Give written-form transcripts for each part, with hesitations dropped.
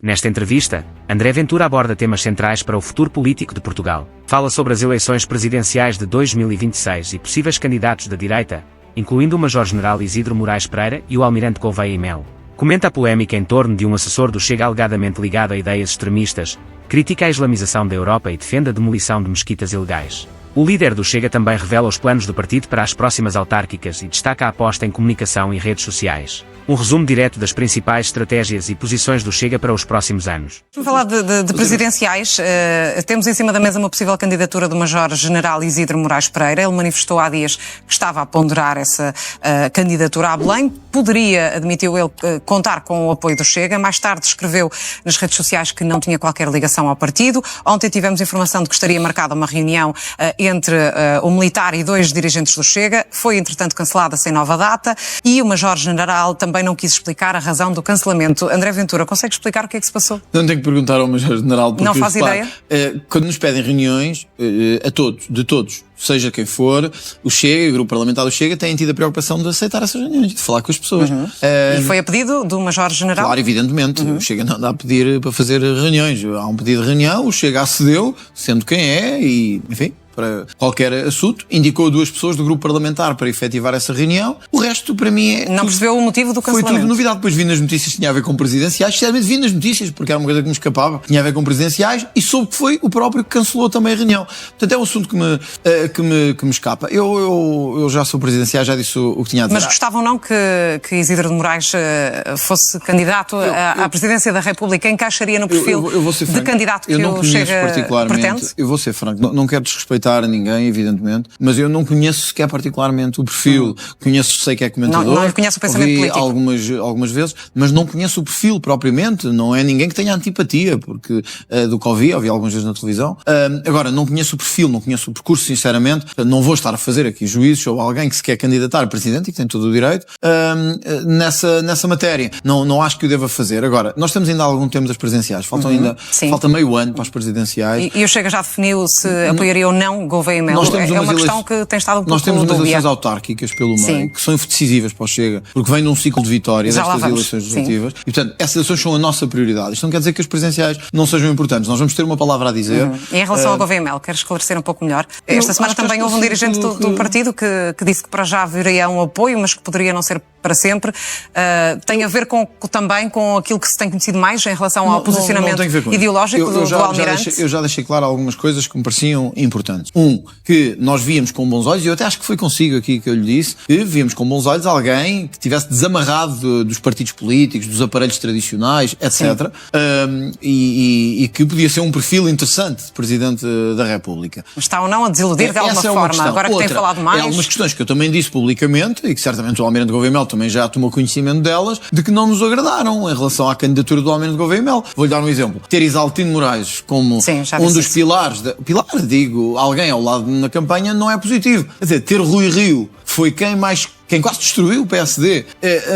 Nesta entrevista, André Ventura aborda temas centrais para o futuro político de Portugal. Fala sobre as eleições presidenciais de 2026 e possíveis candidatos da direita, incluindo o Major-General Isidro Moraes Pereira e o Almirante Gouveia e Melo. Comenta a polémica em torno de um assessor do Chega alegadamente ligado a ideias extremistas, critica a islamização da Europa e defende a demolição de mesquitas ilegais. O líder do Chega também revela os planos do partido para as próximas autárquicas e destaca a aposta em comunicação e redes sociais. Um resumo direto das principais estratégias e posições do Chega para os próximos anos. Vamos falar de presidenciais. Temos em cima da mesa uma possível candidatura do Major-General Isidro Moraes Pereira. Ele manifestou há dias que estava a ponderar essa candidatura a Belém. Poderia, admitiu ele, contar com o apoio do Chega. Mais tarde escreveu nas redes sociais que não tinha qualquer ligação ao partido. Ontem tivemos informação de que estaria marcada uma reunião entre o militar e 2 dirigentes do Chega. Foi, entretanto, cancelada sem nova data. E o Major-General também não quis explicar a razão do cancelamento. André Ventura, consegue explicar o que é que se passou? Não tenho que perguntar ao Major-General porque... Não faz ideia? Quando nos pedem reuniões, de todos, seja quem for, o Chega e o Grupo Parlamentar do Chega têm tido a preocupação de aceitar essas reuniões, de falar com as pessoas. E foi a pedido do Major-General? Claro, evidentemente. O Chega não anda a pedir para fazer reuniões. Há um pedido de reunião, o Chega acedeu, sendo quem é e, enfim, para qualquer assunto, indicou 2 pessoas do grupo parlamentar para efetivar essa reunião. O resto, para mim, é... Não percebeu o motivo do cancelamento? Foi tudo novidade. Depois vi nas notícias que tinha a ver com presidenciais. Sinceramente, vi nas notícias, porque era uma coisa que me escapava. Tinha a ver com presidenciais e soube que foi o próprio que cancelou também a reunião. Portanto, é um assunto que me escapa. Eu já sou presidencial, já disse o que tinha a dizer. Mas gostavam não que Isidro de Moraes fosse candidato à presidência da República? Encaixaria no perfil de candidato que o Chega pretende? Eu vou ser franco. Não quero desrespeitar a ninguém, evidentemente, mas eu não conheço sequer particularmente o perfil. Sei que é comentador. Não conheço o pensamento político. Algumas vezes, mas não conheço o perfil propriamente. Não é ninguém que tenha antipatia, porque do que ouvi algumas vezes na televisão. Agora, não conheço o perfil, não conheço o percurso, sinceramente. Não vou estar a fazer aqui juízos sobre alguém que se quer candidatar a presidente e que tem todo o direito nessa matéria. Não acho que o deva fazer. Agora, nós temos ainda algum tempo das presidenciais. Falta meio ano para as presidenciais. E o Chega já definiu se apoiaria ou não Gouveia e Melo. É uma questão que tem estado um pouco Nós temos umas dúbia. eleições autárquicas pelo meio, que são decisivas para o Chega, porque vem de um ciclo de vitória destas eleições legislativas. E, portanto, essas eleições são a nossa prioridade. Isto não quer dizer que as presidenciais não sejam importantes. Nós vamos ter uma palavra a dizer. E em relação ao Gouveia e Melo, quer esclarecer um pouco melhor? Esta semana também houve um dirigente do partido que disse que para já viria um apoio, mas que poderia não ser para sempre. Tem a ver também com aquilo que se tem conhecido mais em relação ao posicionamento ideológico do Almirante? Eu já deixei claro algumas coisas que me pareciam importantes. Que nós víamos com bons olhos, e eu até acho que foi consigo aqui que eu lhe disse, que víamos com bons olhos alguém que tivesse desamarrado dos partidos políticos, dos aparelhos tradicionais, etc. E que podia ser um perfil interessante de Presidente da República. Está ou não a desiludir de alguma forma, agora que tem falado mais? Há algumas questões que eu também disse publicamente, e que certamente o Almirante Gouveia e Melo também já tomou conhecimento delas, de que não nos agradaram em relação à candidatura do Almirante Gouveia e Melo. Vou-lhe dar um exemplo. Ter Isaltino Moraes como um dos pilares, alguém ao lado na campanha, não é positivo. Quer dizer, ter Rui Rio foi quem quase destruiu o PSD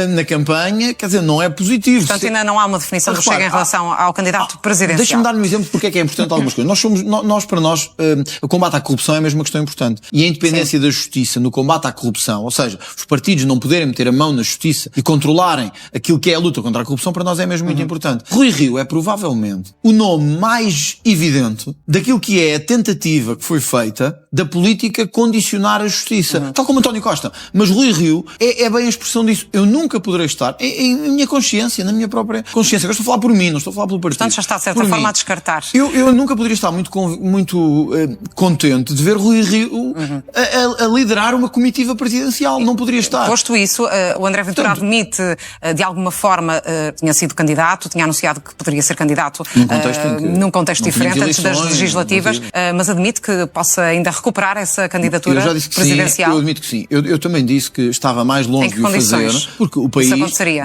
na campanha, quer dizer, não é positivo. Portanto, ainda não há uma definição do Chega em relação ao candidato presidencial. Deixa-me dar um exemplo de porque é importante algumas coisas. Para nós, o combate à corrupção é mesmo uma questão importante. E a independência da justiça no combate à corrupção, ou seja, os partidos não poderem meter a mão na justiça e controlarem aquilo que é a luta contra a corrupção, para nós é mesmo muito importante. Rui Rio é provavelmente o nome mais evidente daquilo que é a tentativa que foi feita da política condicionar a justiça. Tal como António Costa. Mas Rui Rio é bem a expressão disso. Eu nunca poderei estar em minha consciência, na minha própria consciência. Eu estou a falar por mim, não estou a falar pelo partido. Portanto, já está de certa forma a descartar. Eu nunca poderia estar muito contente de ver Rui Rio a liderar uma comitiva presidencial. Não poderia estar. Posto isso, o André Ventura admite, de alguma forma, tinha sido candidato, tinha anunciado que poderia ser candidato num contexto diferente antes das legislativas, mas admite que possa ainda recuperar essa candidatura presidencial. Sim, eu admito que sim. Eu também disse que estava mais longe de o fazer, porque o país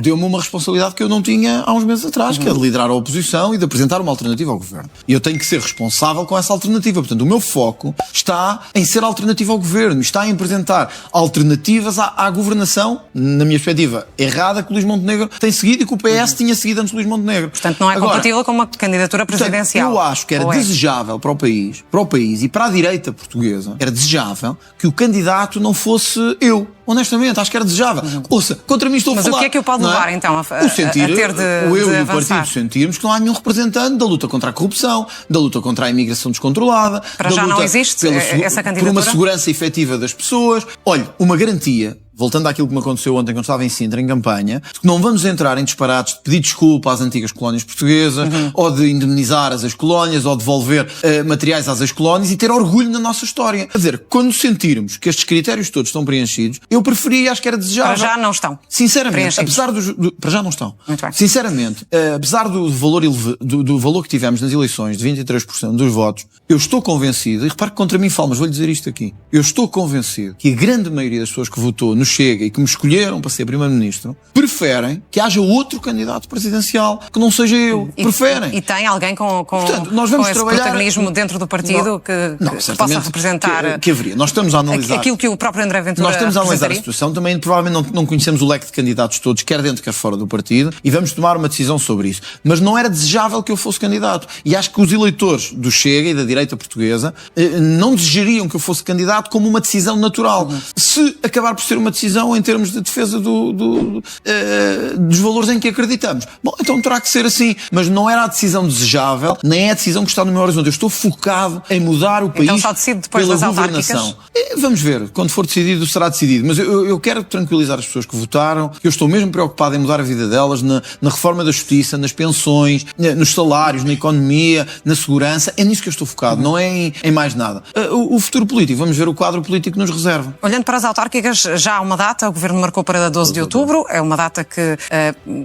deu-me uma responsabilidade que eu não tinha há uns meses atrás, que é de liderar a oposição e de apresentar uma alternativa ao governo. E eu tenho que ser responsável com essa alternativa. Portanto, o meu foco está em ser alternativa ao governo, está em apresentar alternativas à governação, na minha perspectiva, errada, que o Luís Montenegro tem seguido e que o PS tinha seguido antes do Luís Montenegro. Portanto, não é compatível com uma candidatura presidencial. Eu acho que era desejável para o país e para a direita portuguesa, era desejável que o candidato não fosse eu. honestamente, acho que era desejável. Ouça, contra mim estou a Mas falar. o que é que o pode levar, então, a ter de eu e o avançar? partido sentirmos que não há nenhum representante da luta contra a corrupção, da luta contra a imigração descontrolada. Para da já não luta existe essa candidatura? por uma segurança efetiva das pessoas. Olha, uma garantia, voltando àquilo que me aconteceu ontem quando estava em Sintra, em campanha, de que não vamos entrar em disparates de pedir desculpa às antigas colónias portuguesas, ou de indemnizar as ex-colónias, ou devolver materiais às ex-colónias e ter orgulho na nossa história. Quer dizer, quando sentirmos que estes critérios todos estão preenchidos, eu preferia e acho que era desejável. Para já não estão. Sinceramente, apesar para já não estão. Muito bem. Sinceramente, apesar do valor que tivemos nas eleições, de 23% dos votos, eu estou convencido, e repare que contra mim falo, mas vou-lhe dizer isto aqui, eu estou convencido que a grande maioria das pessoas que votou no Chega e que me escolheram para ser Primeiro-Ministro, preferem que haja outro candidato presidencial que não seja eu. Preferem. E tem alguém Portanto, nós vamos com esse trabalhar protagonismo dentro do partido que possa representar que haveria. Nós estamos a analisar aquilo que o próprio André Ventura Nós estamos a analisar a situação, também provavelmente não conhecemos o leque de candidatos todos, quer dentro, quer fora do partido, e vamos tomar uma decisão sobre isso. Mas não era desejável que eu fosse candidato. E acho que os eleitores do Chega e da direita portuguesa não desejariam que eu fosse candidato como uma decisão natural. Se acabar por ser uma decisão em termos de defesa dos valores em que acreditamos. Bom, então terá que ser assim. Mas não era a decisão desejável, nem é a decisão que está no meu horizonte. Eu estou focado em mudar o país então só decide depois pela das governação. autárquicas? Vamos ver. Quando for decidido, será decidido. Mas eu quero tranquilizar as pessoas que votaram, que eu estou mesmo preocupado em mudar a vida delas na reforma da justiça, nas pensões, nos salários, na economia, na segurança. É nisso que eu estou focado, não é em mais nada. O futuro político, vamos ver o quadro político que nos reserva. Olhando para as autárquicas, já há uma data, o Governo marcou para 12 de outubro, é uma data que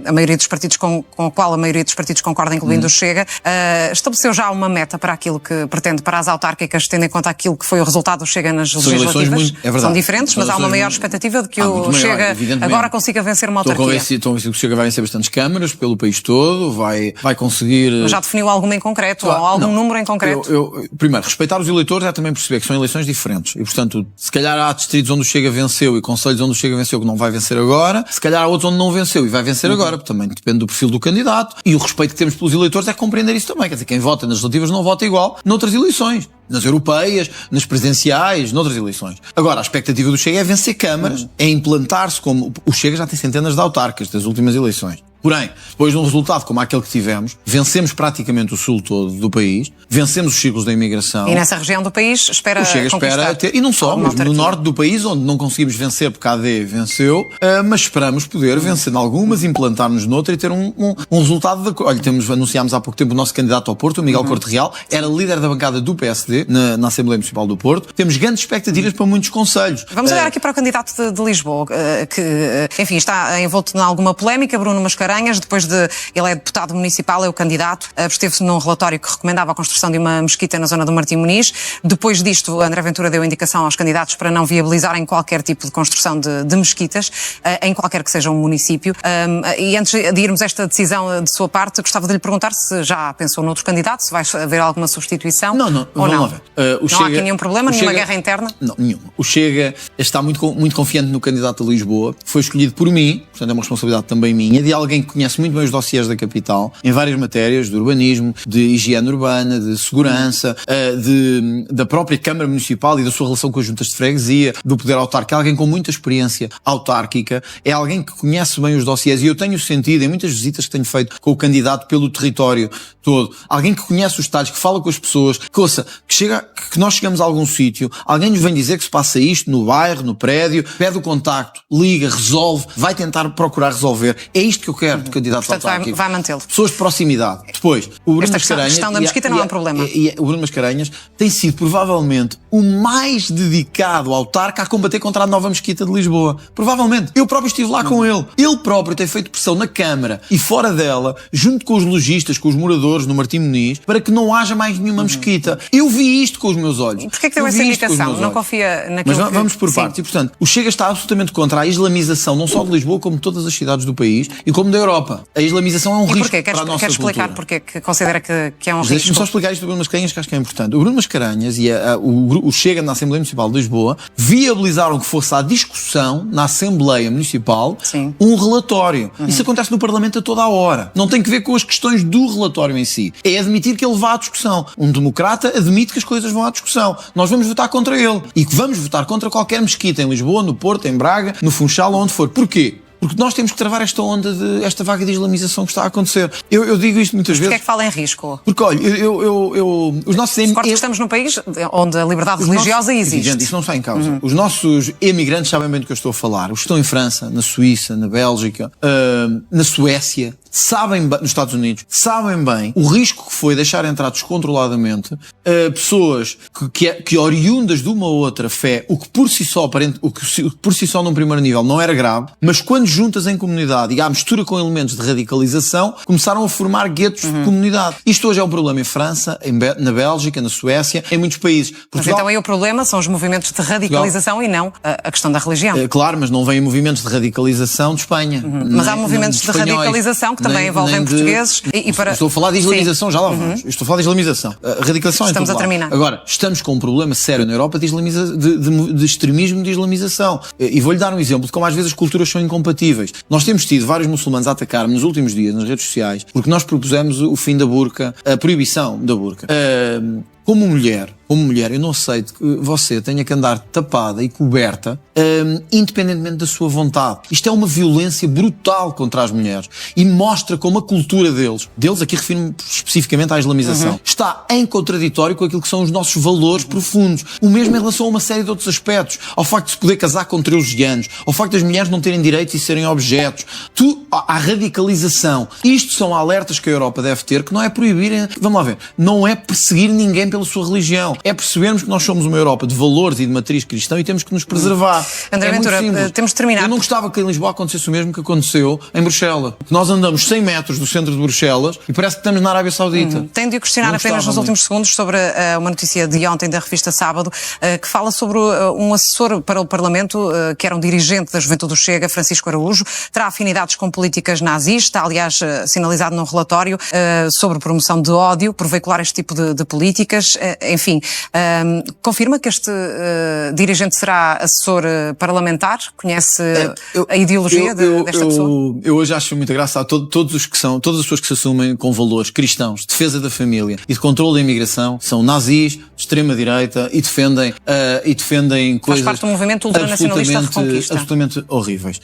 a maioria dos partidos com a qual a maioria dos partidos concorda, incluindo o Chega, estabeleceu já uma meta para aquilo que pretende para as autárquicas, tendo em conta aquilo que foi o resultado do Chega nas legislativas. São diferentes, mas há uma maior expectativa de que o Chega agora consiga vencer uma autarquia. Estou convencido que o Chega vai vencer bastantes câmaras pelo país todo, vai conseguir... Mas já definiu alguma em concreto, ou algum número em concreto? Primeiro, respeitar os eleitores é também perceber que são eleições diferentes. E, portanto, se calhar há distritos onde o Chega venceu e concelhos onde o Chega venceu que não vai vencer agora, se calhar há outros onde não venceu e vai vencer agora, porque também depende do perfil do candidato. E o respeito que temos pelos eleitores é compreender isso também. Quer dizer, quem vota nas legislativas não vota igual noutras eleições. Nas europeias, nas presidenciais, noutras eleições. Agora, a expectativa do Chega é vencer câmaras, é implantar-se como... O Chega já tem centenas de autarcas das últimas eleições. Porém, depois de um resultado como aquele que tivemos, vencemos praticamente o sul todo do país, vencemos os ciclos da imigração. E nessa região do país o Chega espera ter, e não só, mas no norte do país, onde não conseguimos vencer porque a AD venceu, mas esperamos poder vencer em algumas, implantar-nos noutra e ter um resultado de... Olha, anunciámos há pouco tempo o nosso candidato ao Porto, o Miguel Corte Real, era líder da bancada do PSD na Assembleia Municipal do Porto. Temos grandes expectativas para muitos concelhos. Vamos olhar aqui para o candidato de Lisboa, que, enfim, está envolto em alguma polémica, Bruno Mascarenhas. Depois de ele é deputado municipal, é o candidato, absteve-se num relatório que recomendava a construção de uma mesquita na zona do Martim Muniz. Depois disto, André Ventura deu indicação aos candidatos para não viabilizarem qualquer tipo de construção de mesquitas, em qualquer que seja um município. E antes de irmos a esta decisão de sua parte, gostava de lhe perguntar se já pensou noutro candidato, se vai haver alguma substituição ou não. Não há aqui nenhum problema, nenhuma guerra interna? Não, nenhuma. O Chega está muito confiante no candidato a Lisboa, foi escolhido por mim, portanto é uma responsabilidade também minha, de alguém que conhece muito bem os dossiês da capital, em várias matérias, de urbanismo, de higiene urbana, de segurança, da própria Câmara Municipal e da sua relação com as juntas de freguesia, do poder autárquico. É alguém com muita experiência autárquica, é alguém que conhece bem os dossiers, e eu tenho sentido em muitas visitas que tenho feito com o candidato pelo território todo, alguém que conhece os detalhes, que fala com as pessoas, que nós chegamos a algum sítio, alguém nos vem dizer que se passa isto no bairro, no prédio, pede o contacto, liga, resolve, vai tentar procurar resolver. É isto que eu quero de candidato autárquico. Vai mantê-lo. Pessoas de proximidade. Depois, o Bruno Mascarenhas... A questão da mesquita não é um problema. O Bruno Mascarenhas tem sido provavelmente o mais dedicado autarca a combater contra a nova mesquita de Lisboa. Provavelmente. Eu próprio estive lá com ele. Ele próprio tem feito pressão na Câmara e fora dela, junto com os lojistas, com os moradores no Martim Muniz, para que não haja mais nenhuma mesquita. Eu vi isto com os meus olhos. Porquê que deu essa indicação? Não confia naquilo Mas vamos por partes. E, portanto, o Chega está absolutamente contra a islamização, não só de Lisboa, como de todas as cidades do país, e como da Europa. A islamização é um E risco porquê? para a nossa Quer explicar cultura. porque é que considera que é um Deixa-me risco? só explicar isto do Bruno Mascarenhas, que acho que é importante. O Bruno Mascarenhas e o Chega na Assembleia Municipal de Lisboa viabilizaram que fosse à discussão na Assembleia Municipal Sim. um relatório. Isso acontece no Parlamento a toda a hora. Não tem que ver com as questões do relatório em si. É admitir que ele vá à discussão. Um democrata admite que as coisas vão à discussão. Nós vamos votar contra ele. E que vamos votar contra qualquer mesquita em Lisboa, no Porto, em Braga, no Funchal, onde for. Porquê? Porque nós temos que travar esta onda esta vaga de islamização que está a acontecer. Eu digo isto muitas vezes. Porquê é que fala em risco? Porque, olha, os nossos Recordo que estamos num país onde a liberdade religiosa existe. Evidente, isso não está em causa. Os nossos emigrantes sabem bem do que eu estou a falar. Os que estão em França, na Suíça, na Bélgica, na Suécia, sabem bem, nos Estados Unidos, sabem bem o risco que foi deixar entrar descontroladamente pessoas que oriundas de uma ou outra fé, o que por si só num primeiro nível não era grave, mas quando juntas em comunidade e à mistura com elementos de radicalização, começaram a formar guetos de comunidade. Isto hoje é um problema em França, na Bélgica, na Suécia, em muitos países. Portugal, Mas então aí o problema são os movimentos de radicalização e não a questão da religião. Claro, mas não vêm movimentos de radicalização de Espanha. Mas há movimentos de radicalização que também envolvem portugueses. Estou a falar de islamização, já lá vamos. Estou a falar de islamização. A radicalização Estamos é a terminar. Agora, estamos com um problema sério na Europa de extremismo de islamização. E vou-lhe dar um exemplo de como às vezes as culturas são incompatíveis. Nós temos tido vários muçulmanos a atacar-me nos últimos dias nas redes sociais porque nós propusemos o fim da burca, a proibição da burca. Como mulher, eu não aceito que você tenha que andar tapada e coberta, independentemente da sua vontade. Isto é uma violência brutal contra as mulheres e mostra como a cultura deles aqui refiro-me especificamente à islamização, está em contraditório com aquilo que são os nossos valores profundos. O mesmo em relação a uma série de outros aspectos. Ao facto de se poder casar com 13 anos, ao facto das mulheres não terem direitos e serem objetos. À radicalização. Isto são alertas que a Europa deve ter, que não é proibir, vamos lá ver, não é perseguir ninguém pela sua religião. É percebermos que nós somos uma Europa de valores e de matriz cristã e temos que nos preservar. André Ventura, temos de terminar. Eu não gostava que em Lisboa acontecesse o mesmo que aconteceu em Bruxelas. Nós andamos 100 metros do centro de Bruxelas e parece que estamos na Arábia Saudita. Tenho de o questionar apenas nos últimos segundos sobre uma notícia de ontem da revista Sábado, que fala sobre um assessor para o Parlamento, que era um dirigente da Juventude do Chega, Francisco Araújo, terá afinidades com políticas nazis, está aliás sinalizado num relatório sobre promoção de ódio por veicular este tipo de políticas. Enfim, confirma que este dirigente será assessor parlamentar? Conhece a ideologia desta pessoa? Eu hoje acho muito engraçado todas as pessoas que se assumem com valores cristãos, de defesa da família e de controle da imigração, são nazis, de extrema-direita e defendem coisas... Faz parte do movimento ultranacionalista Reconquista. Absolutamente horríveis.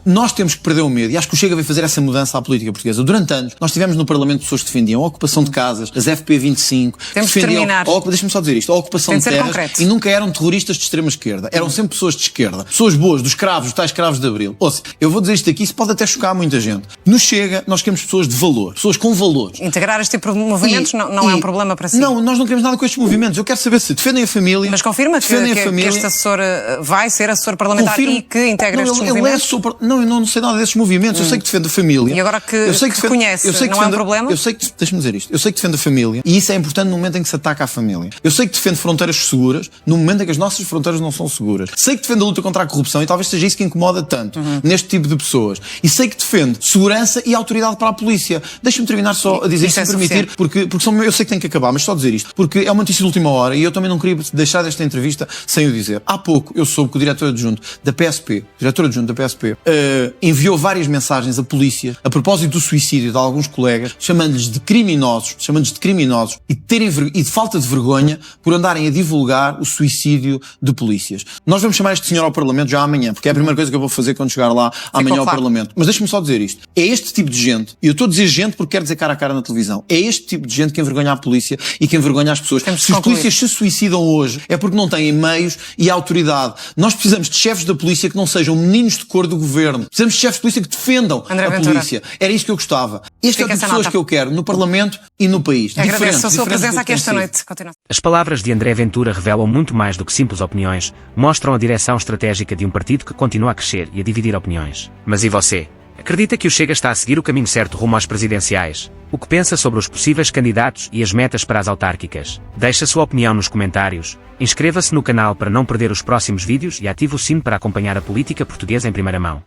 Nós temos que perder o medo e acho que o Chega vai fazer essa mudança à política portuguesa. Durante anos, nós tivemos no Parlamento pessoas que defendiam a ocupação de casas, as FP25, temos que terminar. Deixa-me só dizer isto, a ocupação de terras, concreto. e nunca eram terroristas de extrema esquerda, eram sempre pessoas de esquerda, pessoas boas, dos escravos, dos tais escravos de Abril. Ouça, eu vou dizer isto aqui, isso pode até chocar muita gente. No Chega, nós queremos pessoas de valor, pessoas com valores. Integrar este tipo de movimentos não é um problema para si? Não, nós não queremos nada com estes movimentos. Eu quero saber se defendem a família. Mas confirma que este assessor vai ser assessor parlamentar e que integra estes movimentos? Eu não sei nada desses movimentos. Eu sei que defende a família. E agora que conhece, não é um problema? Deixa-me dizer isto. Eu sei que defende a família e isso é importante no momento em que se ataca a família. Eu sei que defende fronteiras seguras no momento em que as nossas fronteiras não são seguras. Sei que defende a luta contra a corrupção e talvez seja isso que incomoda tanto neste tipo de pessoas. E sei que defende segurança e autoridade para a polícia. Deixa-me terminar só a dizer, se me permitir, porque eu sei que tem que acabar, mas só dizer isto, porque é uma notícia de última hora e eu também não queria deixar desta entrevista sem o dizer. Há pouco eu soube que o diretor adjunto da PSP, enviou várias mensagens a polícia a propósito do suicídio de alguns colegas, chamando-lhes de criminosos e de falta de vergonha por andarem a divulgar o suicídio de polícias. Nós vamos chamar este senhor ao Parlamento já amanhã, porque é a primeira coisa que eu vou fazer quando chegar lá amanhã ao Parlamento. Mas deixa-me só dizer isto. É este tipo de gente, e eu estou a dizer gente porque quero dizer cara a cara na televisão, é este tipo de gente que envergonha a polícia e que envergonha as pessoas. Se os polícias se suicidam hoje é porque não têm meios e autoridade. Nós precisamos de chefes da polícia que não sejam meninos de cor do governo. Precisamos de chefes de polícia que defendam a polícia. Era isso que eu gostava. Este é o tipo de pessoas que eu quero no Parlamento e no país. Agradeço a sua presença aqui esta noite. As palavras de André Ventura revelam muito mais do que simples opiniões, mostram a direção estratégica de um partido que continua a crescer e a dividir opiniões. Mas e você? Acredita que o Chega está a seguir o caminho certo rumo às presidenciais? O que pensa sobre os possíveis candidatos e as metas para as autárquicas? Deixe a sua opinião nos comentários. Inscreva-se no canal para não perder os próximos vídeos e ative o sino para acompanhar a política portuguesa em primeira mão.